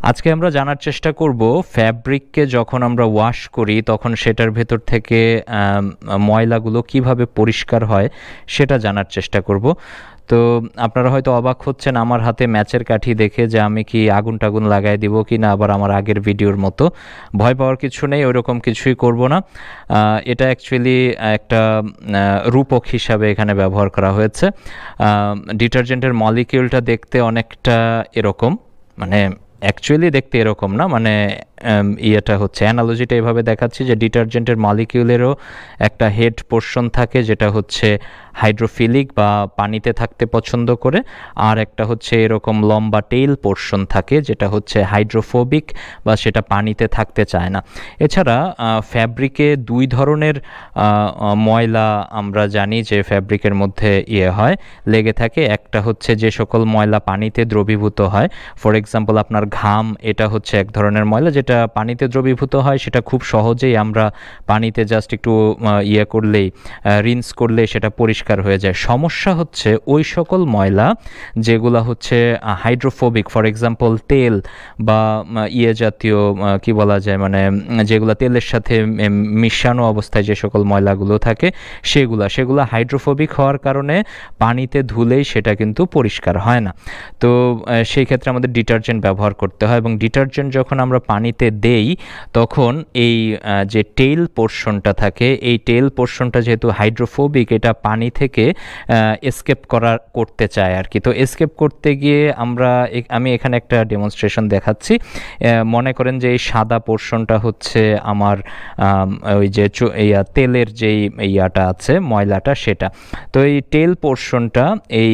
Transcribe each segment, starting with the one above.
আজকে আমরা জানার চেষ্টা করব ফ্যাব্রিককে যখন আমরা ওয়াশ করি তখন সেটার ভেতর থেকে ময়লাগুলো কিভাবে পরিষ্কার হয় সেটা জানার চেষ্টা করব। তো আপনারা হয়তো অবাক হচ্ছেন আমার হাতে ম্যাচের কাঠি দেখে যে আমি কি আগুন টাগুন লাগাই দিব কি না, আবার আমার আগের ভিডিওর মতো। ভয় পাওয়ার কিছু নেই, ওইরকম কিছুই করব না। এটা অ্যাকচুয়ালি একটা রূপক হিসাবে এখানে ব্যবহার করা হয়েছে। ডিটারজেন্টের মলিকিউলটা দেখতে অনেকটা এরকম, মানে অ্যাকচুয়ালি দেখতে এরকম না, মানে ইয়েটা হচ্ছে অ্যানালজিটা এভাবে দেখাচ্ছি যে ডিটারজেন্টের মলিকিউলেরও একটা হেড পোর্শন থাকে যেটা হচ্ছে হাইড্রোফিলিক বা পানিতে থাকতে পছন্দ করে, আর একটা হচ্ছে এরকম লম্বা টেইল পোর্শন থাকে যেটা হচ্ছে হাইড্রোফোবিক বা সেটা পানিতে থাকতে চায় না। এছাড়া ফ্যাব্রিকে দুই ধরনের ময়লা আমরা জানি যে ফ্যাব্রিকের মধ্যে হয় লেগে থাকে। একটা হচ্ছে যে সকল ময়লা পানিতে দ্রবীভূত হয়, ফর এক্সাম্পল আপনার ঘাম, এটা হচ্ছে এক ধরনের ময়লা যেটা পানিতে দ্রবীভূত হয়, সেটা খুব সহজেই আমরা পানিতে জাস্ট একটু করলেই রিন্স করলে সেটা পরিষ্কার হয়ে যায়। সমস্যা হচ্ছে ওই সকল ময়লা যেগুলো হচ্ছে হাইড্রোফোবিক, ফর এক্সাম্পল তেল বা জাতীয় কি বলা যায়, মানে যেগুলো তেলের সাথে মিশানো অবস্থায় যে সকল ময়লাগুলো থাকে সেগুলো হাইড্রোফোবিক হওয়ার কারণে পানিতে ধুলেই সেটা কিন্তু পরিষ্কার হয় না। তো সেই ক্ষেত্রে আমাদের ডিটারজেন্ট ব্যবহার করতে হয়, এবং ডিটারজেন্ট যখন আমরা পানিতে দেই তখন এই যে টেইল পোর্শনটা থাকে, এই টেইল পোর্শনটা যেহেতু হাইড্রোফোবিক, এটা পানি থেকে এসকেপ করতে চায় আর কি। তো এসকেপ করতে গিয়ে আমি এখানে একটা ডেমনস্ট্রেশন দেখাচ্ছি। মনে করেন যে এই সাদা পোর্শনটা হচ্ছে আমার ওই যে তেলের যেই ইয়াটা আছে, ময়লাটা, সেটা। তো এই টেল পোর্শনটা এই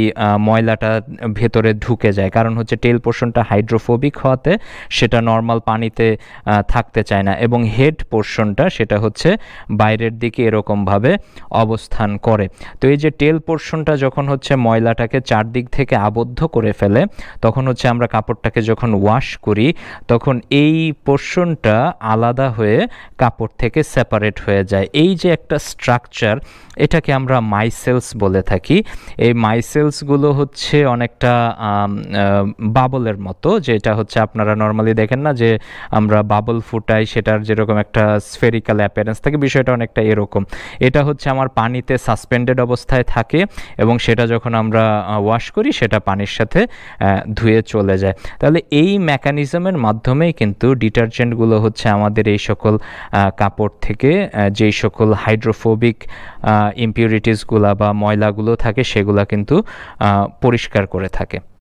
ময়লাটা ভেতরে ঢুকে যায়, কারণ হচ্ছে টেল পোর্শনটা হাইড্রোফোবিক হওয়াতে সেটা নর্মাল পানিতে থাকতে চায় না, এবং হেড পোর্শনটা সেটা হচ্ছে বাইরের দিকে এরকমভাবে অবস্থান করে। তো এই যে টেল পোর্শনটা যখন হচ্ছে ময়লাটাকে চারদিক থেকে আবদ্ধ করে ফেলে, তখন হচ্ছে আমরা কাপড়টাকে যখন ওয়াশ করি তখন এই পোর্শনটা আলাদা হয়ে কাপড় থেকে সেপারেট হয়ে যায়। এই যে একটা স্ট্রাকচার, এটাকে আমরা মাইসেলস বলে থাকি। এই মাইসেলসগুলো হচ্ছে অনেকটা বাবলের মতো, যেটা হচ্ছে আপনারা নর্মালি দেখেন না যে আমরা বাবল ফুটাই, সেটার যেরকম একটা স্ফেরিক্যাল অ্যাপিয়ারেন্স থাকে, বিষয়টা অনেকটা এরকম। এটা হচ্ছে আমার পানিতে সাসপেন্ডেড অবস্থায় থাকে, এবং সেটা যখন আমরা ওয়াশ করি সেটা পানির সাথে ধুয়ে চলে যায়। তাহলে এই মেকানিজমের মাধ্যমেই কিন্তু ডিটারজেন্টগুলো হচ্ছে আমাদের এই সকল কাপড় থেকে যেই সকল হাইড্রোফোবিক ইমপিউরিটিসগুলো বা ময়লাগুলো থাকে সেগুলো কিন্তু পরিষ্কার করে থাকে।